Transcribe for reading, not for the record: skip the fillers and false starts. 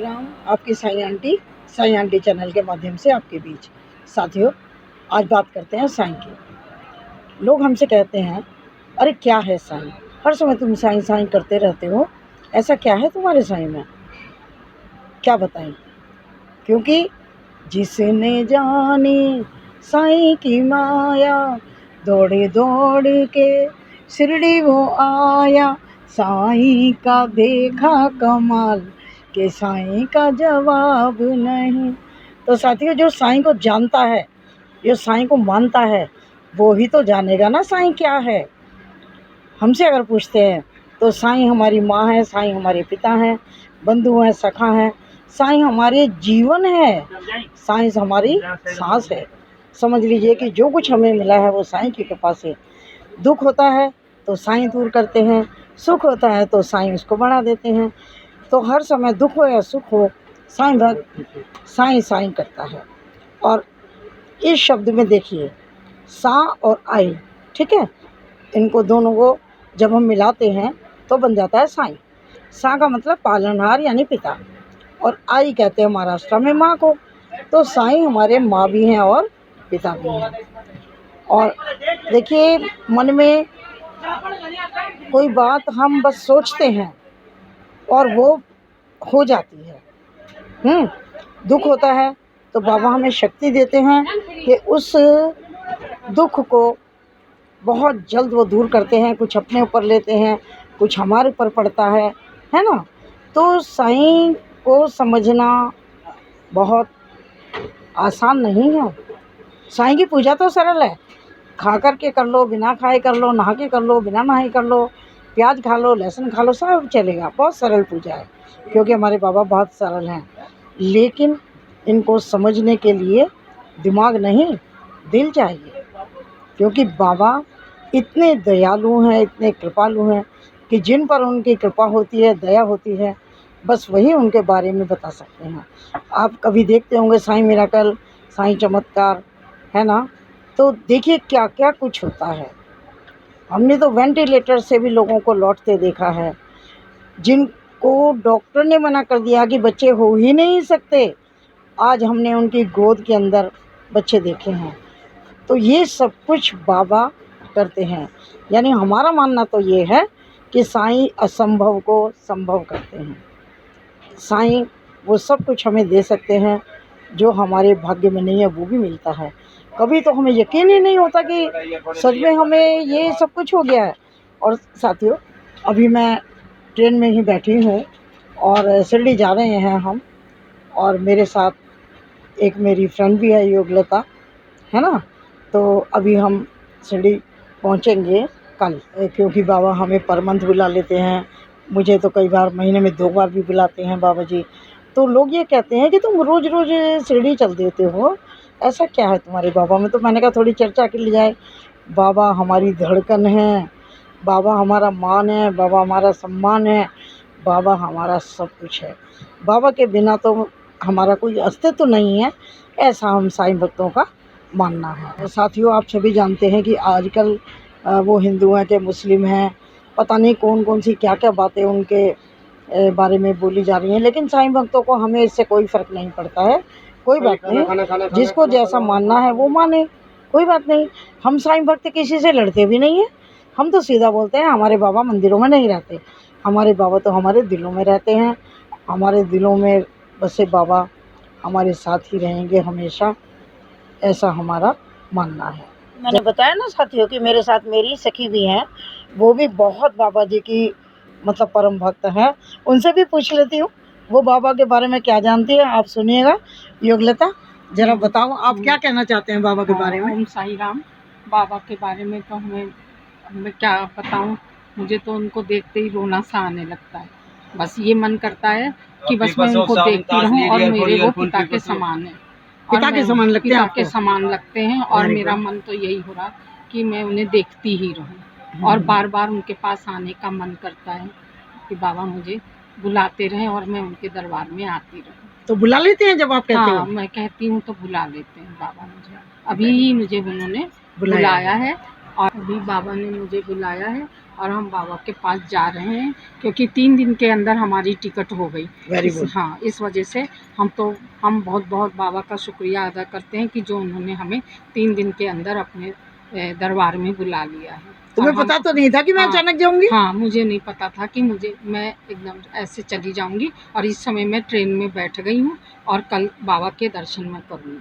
राम। आपकी Sai aunty channel के माध्यम से आपके बीच। साथियों, आज बात करते हैं साईं की। लोग हमसे कहते हैं, अरे क्या है साईं, हर समय तुम साईं साईं करते रहते हो, ऐसा क्या है तुम्हारे साईं में? क्या बताएं? क्योंकि जिसने जानी साईं की माया, दौड़े दौड़ के शिरडी वो आया, साईं का देखा कमाल के साईं का जवाब नहीं। तो साथियों, जो साईं को जानता है, जो साईं को मानता है, वो ही तो जानेगा ना साईं क्या है। हमसे अगर पूछते हैं तो साईं हमारी माँ है, साईं हमारे पिता हैं, बंधु हैं, सखा हैं। साईं हमारे जीवन है, साईं हमारी सांस है। समझ लीजिए कि जो कुछ हमें मिला है वो साईं की कृपा से। दुख होता है तो साईं दूर करते हैं, सुख होता है तो साईं उसको बढ़ा देते हैं। तो हर समय दुख हो या सुख हो, साईं भक्त साईं साईं करता है। और इस शब्द में देखिए, सा और आई, ठीक है, इनको दोनों को जब हम मिलाते हैं तो बन जाता है साईं। सा का मतलब पालनहार यानी पिता, और आई कहते हैं महाराष्ट्र में माँ को। तो साईं हमारे माँ भी हैं और पिता भी हैं। और देखिए, मन में कोई बात हम बस सोचते हैं और वो हो जाती है। दुख होता है तो बाबा हमें शक्ति देते हैं कि उस दुख को बहुत जल्द वो दूर करते हैं। कुछ अपने ऊपर लेते हैं, कुछ हमारे ऊपर पड़ता है ना। तो साईं को समझना बहुत आसान नहीं है। साईं की पूजा तो सरल है, खा कर के कर लो, बिना खाए कर लो, नहा के कर लो, बिना नहाए कर लो, प्याज खा लो, लहसुन खा लो, सब चलेगा। बहुत सरल पूजा है, क्योंकि हमारे बाबा बहुत सरल हैं। लेकिन इनको समझने के लिए दिमाग नहीं, दिल चाहिए। क्योंकि बाबा इतने दयालु हैं, इतने कृपालु हैं कि जिन पर उनकी कृपा होती है, दया होती है, बस वही उनके बारे में बता सकते हैं। आप कभी देखते होंगे साईं मिराकल, साईं चमत्कार, है ना। तो देखिए क्या क्या कुछ होता है। हमने तो वेंटिलेटर से भी लोगों को लौटते देखा है, जिनको डॉक्टर ने मना कर दिया कि बच्चे हो ही नहीं सकते, आज हमने उनकी गोद के अंदर बच्चे देखे हैं। तो ये सब कुछ बाबा करते हैं। यानी हमारा मानना तो ये है कि साईं असंभव को संभव करते हैं। साईं वो सब कुछ हमें दे सकते हैं जो हमारे भाग्य में नहीं है, वो भी मिलता है। कभी तो हमें यकीन ही नहीं होता कि सच में हमें ये सब कुछ हो गया है। और साथियों, अभी मैं ट्रेन में ही बैठी हूँ और शिरडी जा रहे हैं हम, और मेरे साथ एक मेरी फ्रेंड भी है, योगलता, है ना। तो अभी हम शिरडी पहुँचेंगे कल, क्योंकि बाबा हमें पर मंथ बुला लेते हैं। मुझे तो कई बार महीने में 2 बार भी बुलाते हैं बाबा जी। तो लोग ये कहते हैं कि तुम रोज़ रोज़ शिरडी चल देते हो, ऐसा क्या है तुम्हारे बाबा में? तो मैंने कहा थोड़ी चर्चा की ली जाए। बाबा हमारी धड़कन है, बाबा हमारा मान है, बाबा हमारा सम्मान है, बाबा हमारा सब कुछ है। बाबा के बिना तो हमारा कोई अस्तित्व नहीं है, ऐसा हम साईं भक्तों का मानना है। साथियों, आप सभी जानते हैं कि आजकल वो हिंदू हैं कि मुस्लिम हैं, पता नहीं कौन कौन सी क्या क्या बातें उनके बारे में बोली जा रही हैं। लेकिन साईं भक्तों को हमें इससे कोई फ़र्क नहीं पड़ता है। कोई बात नहीं, जिसको जैसा मानना है वो माने, कोई बात नहीं। हम साईं भक्त किसी से लड़ते भी नहीं हैं। हम तो सीधा बोलते हैं, हमारे बाबा मंदिरों में नहीं रहते, हमारे बाबा तो हमारे दिलों में रहते हैं। हमारे दिलों में बसे बाबा हमारे साथ ही रहेंगे हमेशा, ऐसा हमारा मानना है। मैंने बताया ना साथियों कि मेरे साथ मेरी सखी भी हैं, वो भी बहुत बाबा जी की मतलब परम भक्त हैं। उनसे भी पूछ लेती हूँ वो बाबा के बारे में क्या जानती है। आप सुनिएगा। योगलता, जरा बताओ आप क्या कहना चाहते हैं बाबा के बारे में? ओम साईं राम। बाबा के बारे में तो मैं क्या बताऊं, मुझे तो उनको देखते ही रोना सा आने लगता है। बस ये मन करता है कि बस मैं उनको देखती रहूं, और मेरे वो पिता के समान है। पिता के समान लगते हैं पिता आपको? के समान लगते हैं, और Very मेरा good. मन तो यही हो रहा कि मैं उन्हें देखती ही रहूं, और बार बार उनके पास आने का मन करता है कि बाबा मुझे बुलाते रहें और मैं उनके दरबार में आती रहूं। तो बुला लेते हैं जब आप कहते हो? हाँ, मैं कहती हूँ तो बुला लेते हैं बाबा मुझे। अभी मुझे उन्होंने बुलाया है, और अभी बाबा ने मुझे बुलाया है, और हम बाबा के पास जा रहे हैं, क्योंकि 3 दिन के अंदर हमारी टिकट हो गई। Very good. हाँ, इस वजह से हम बहुत बहुत बाबा का शुक्रिया अदा करते हैं कि जो उन्होंने हमें 3 दिन के अंदर अपने दरबार में बुला लिया है। तुम्हें और हम पता तो नहीं था कि मैं हाँ, अचानक जाऊंगी? हाँ, मुझे नहीं पता था कि मैं एकदम ऐसे चली जाऊंगी, और इस समय मैं ट्रेन में बैठ गई हूँ और कल बाबा के दर्शन मैं करूँगी।